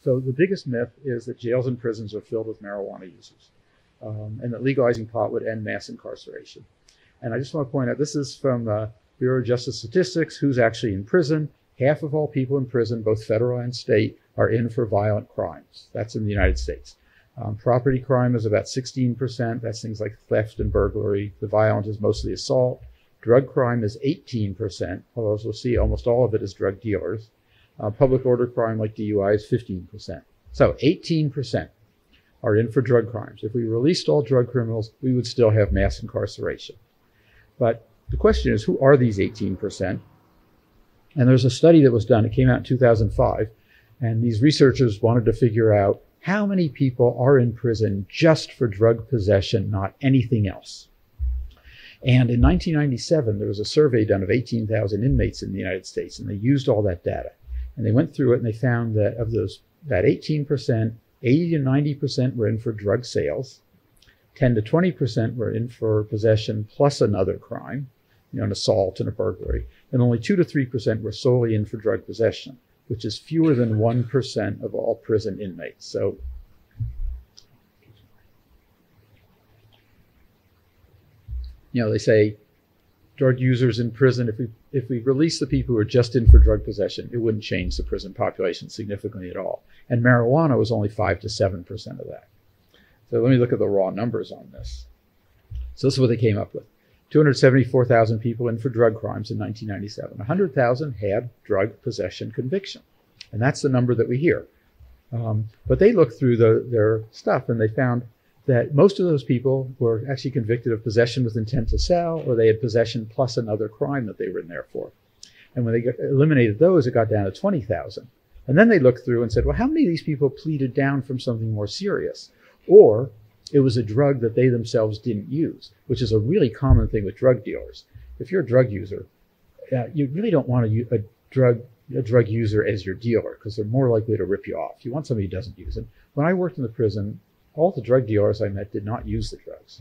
So the biggest myth is that jails and prisons are filled with marijuana users, and that legalizing pot would end mass incarceration. And I just want to point out, this is from Bureau of Justice Statistics, who's actually in prison. Half of all people in prison, both federal and state, are in for violent crimes. That's in the United States. Property crime is about 16%. That's things like theft and burglary. The violent is mostly assault. Drug crime is 18%, although as we'll see, almost all of it is drug dealers. Public order crime like DUI is 15%. So 18% are in for drug crimes. If we released all drug criminals, we would still have mass incarceration. But the question is, who are these 18%? And there's a study that was done, it came out in 2005, and these researchers wanted to figure out how many people are in prison just for drug possession, not anything else. And in 1997, there was a survey done of 18,000 inmates in the United States, and they used all that data. And they went through it and they found that of that 18%, 80 to 90% were in for drug sales, 10 to 20% were in for possession plus another crime, an assault and a burglary, and only 2 to 3% were solely in for drug possession, which is fewer than 1% of all prison inmates. So they say drug users in prison, if we release the people who are just in for drug possession, it wouldn't change the prison population significantly at all. And marijuana was only 5 to 7% of that. So let me look at the raw numbers on this. So this is what they came up with. 274,000 people in for drug crimes in 1997. 100,000 had drug possession conviction. And that's the number that we hear. But they looked through their stuff and they found that most of those people were actually convicted of possession with intent to sell, or they had possession plus another crime that they were in there for. And when they eliminated those, it got down to 20,000. And then they looked through and said, well, how many of these people pleaded down from something more serious? Or it was a drug that they themselves didn't use, which is a really common thing with drug dealers. If you're a drug user, you really don't want a drug user as your dealer, because they're more likely to rip you off. You want somebody who doesn't use it. When I worked in the prison, all the drug dealers I met did not use the drugs.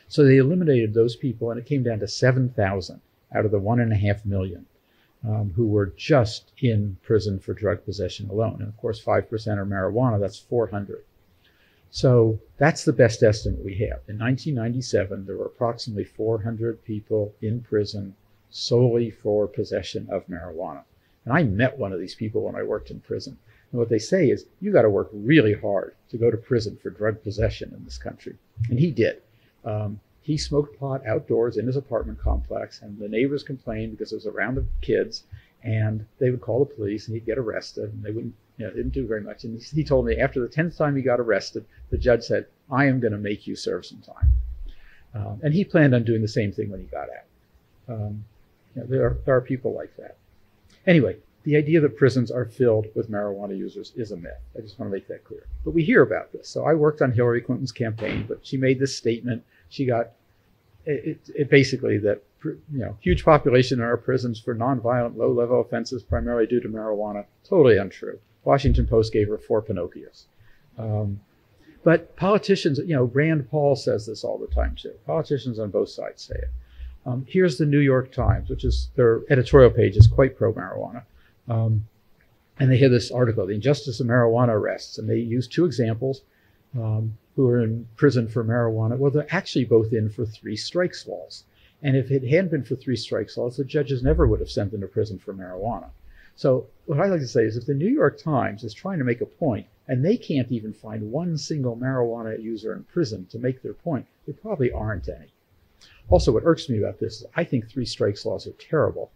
So they eliminated those people, and it came down to 7,000 out of the 1.5 million who were just in prison for drug possession alone. And of course, 5% are marijuana, that's 400. So that's the best estimate we have. In 1997, there were approximately 400 people in prison solely for possession of marijuana. And I met one of these people when I worked in prison. And what they say is, you got to work really hard to go to prison for drug possession in this country. And he did. He smoked pot outdoors in his apartment complex, and the neighbors complained because it was around the kids, and they would call the police and he'd get arrested, and they wouldn't, didn't do very much. And he told me after the 10th time he got arrested, the judge said, I am going to make you serve some time. And he planned on doing the same thing when he got out. There are people like that. Anyway, the idea that prisons are filled with marijuana users is a myth. I just want to make that clear. But we hear about this. So I worked on Hillary Clinton's campaign, but she made this statement. She got it basically that huge population in our prisons for nonviolent, low-level offenses, primarily due to marijuana. Totally untrue. Washington Post gave her 4 Pinocchios. But politicians, Rand Paul says this all the time too. Politicians on both sides say it. Here's the New York Times, which is their editorial page is quite pro-marijuana. And they have this article, The Injustice of Marijuana Arrests, and they use 2 examples who are in prison for marijuana. Well, they're actually both in for 3 strikes laws. And if it hadn't been for 3 strikes laws, the judges never would have sent them to prison for marijuana. So what I like to say is, if the New York Times is trying to make a point, and they can't even find one single marijuana user in prison to make their point, there probably aren't any. Also, what irks me about this is I think 3 strikes laws are terrible.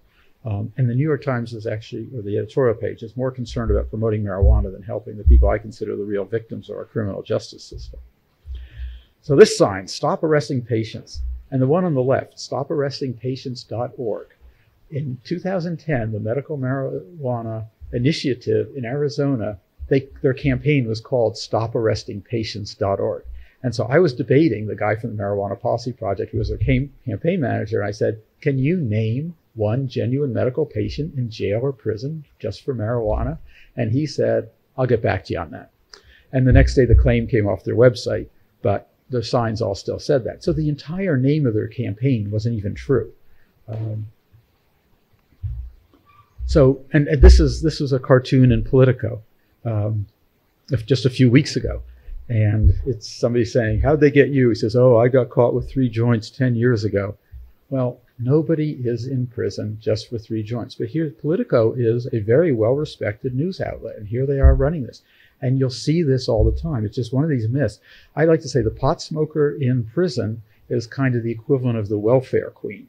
And the New York Times is actually, or the editorial page, is more concerned about promoting marijuana than helping the people I consider the real victims of our criminal justice system. So this sign, Stop Arresting Patients, and the one on the left, stoparrestingpatients.org. In 2010, the Medical Marijuana Initiative in Arizona, their campaign was called stoparrestingpatients.org. And so I was debating the guy from the Marijuana Policy Project, who was their campaign manager, and I said, can you name one genuine medical patient in jail or prison just for marijuana? And he said, I'll get back to you on that. And the next day the claim came off their website, but the signs all still said that. So the entire name of their campaign wasn't even true. And this was a cartoon in Politico. just a few weeks ago. And it's somebody saying, how'd they get you? He says, oh, I got caught with 3 joints 10 years ago. Well, nobody is in prison just for 3 joints. But here, Politico is a very well-respected news outlet, and here they are running this. And you'll see this all the time. It's just one of these myths. I like to say the pot smoker in prison is kind of the equivalent of the welfare queen.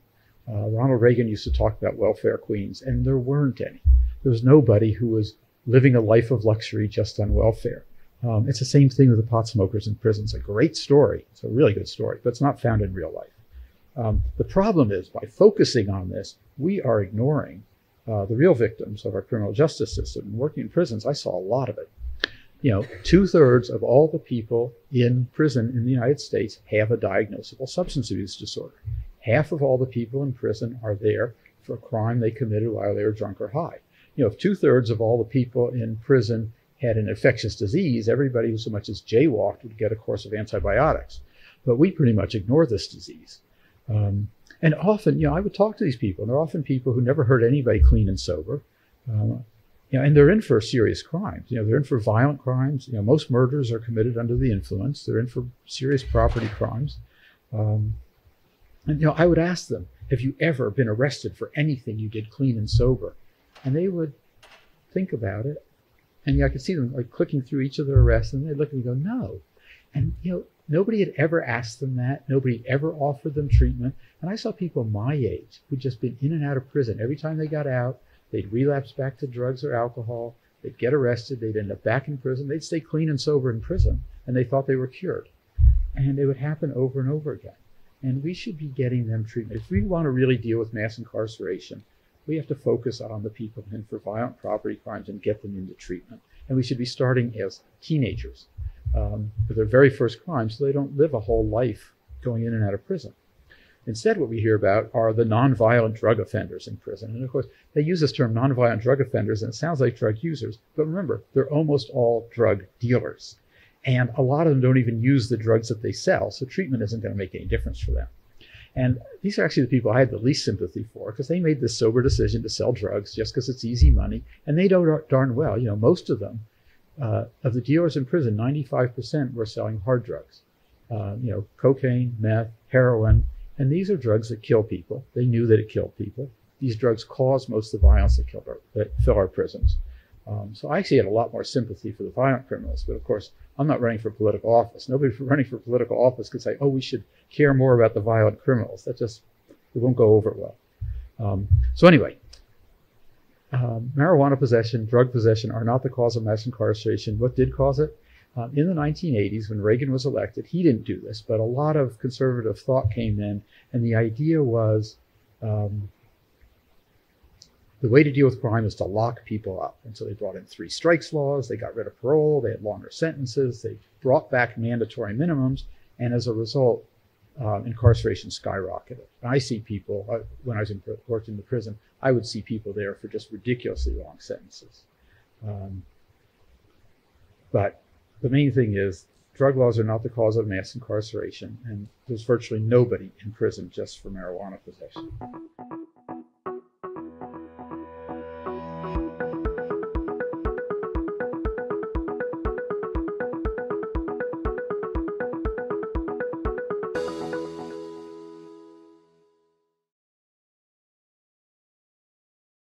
Ronald Reagan used to talk about welfare queens, and there weren't any. There was nobody who was living a life of luxury just on welfare. It's the same thing with the pot smokers in prison. It's a great story. It's a really good story, but it's not found in real life. The problem is, by focusing on this, we are ignoring the real victims of our criminal justice system. And working in prisons, I saw a lot of it. 2/3 of all the people in prison in the United States have a diagnosable substance abuse disorder. Half of all the people in prison are there for a crime they committed while they were drunk or high. If 2/3 of all the people in prison had an infectious disease, everybody who so much as jaywalked would get a course of antibiotics. But we pretty much ignore this disease. And often, I would talk to these people, and they're often people who never hurt anybody clean and sober. And they're in for serious crimes. They're in for violent crimes. Most murders are committed under the influence. They're in for serious property crimes. And I would ask them, have you ever been arrested for anything you did clean and sober? And they would think about it. And I could see them like clicking through each of their arrests, and they'd look at me and go, no. And nobody had ever asked them that. Nobody ever offered them treatment. And I saw people my age who'd just been in and out of prison. Every time they got out, they'd relapse back to drugs or alcohol. They'd get arrested. They'd end up back in prison. They'd stay clean and sober in prison, and they thought they were cured. And it would happen over and over again. And we should be getting them treatment. If we want to really deal with mass incarceration, we have to focus on the people in for violent property crimes and get them into treatment. And we should be starting as teenagers with their very first crime, so they don't live a whole life going in and out of prison. Instead, what we hear about are the nonviolent drug offenders in prison. And of course, they use this term nonviolent drug offenders, and it sounds like drug users. But remember, they're almost all drug dealers. And a lot of them don't even use the drugs that they sell, so treatment isn't going to make any difference for them. And these are actually the people I had the least sympathy for, because they made this sober decision to sell drugs just because it's easy money. And they know darn well, most of them, of the dealers in prison, 95% were selling hard drugs. Cocaine, meth, heroin. And these are drugs that kill people. They knew that it killed people. These drugs cause most of the violence that fill our prisons. So I actually had a lot more sympathy for the violent criminals. But of course, I'm not running for political office. Nobody running for political office could say, oh, we should care more about the violent criminals. It won't go over well. So anyway, marijuana possession, drug possession are not the cause of mass incarceration. What did cause it? In the 1980s, when Reagan was elected, he didn't do this, but a lot of conservative thought came in, and the idea was the way to deal with crime is to lock people up. And so they brought in 3 strikes laws, they got rid of parole, they had longer sentences, they brought back mandatory minimums, and as a result, incarceration skyrocketed. And I see people, when I worked in the prison, I would see people there for just ridiculously long sentences. But the main thing is, drug laws are not the cause of mass incarceration, and there's virtually nobody in prison just for marijuana possession.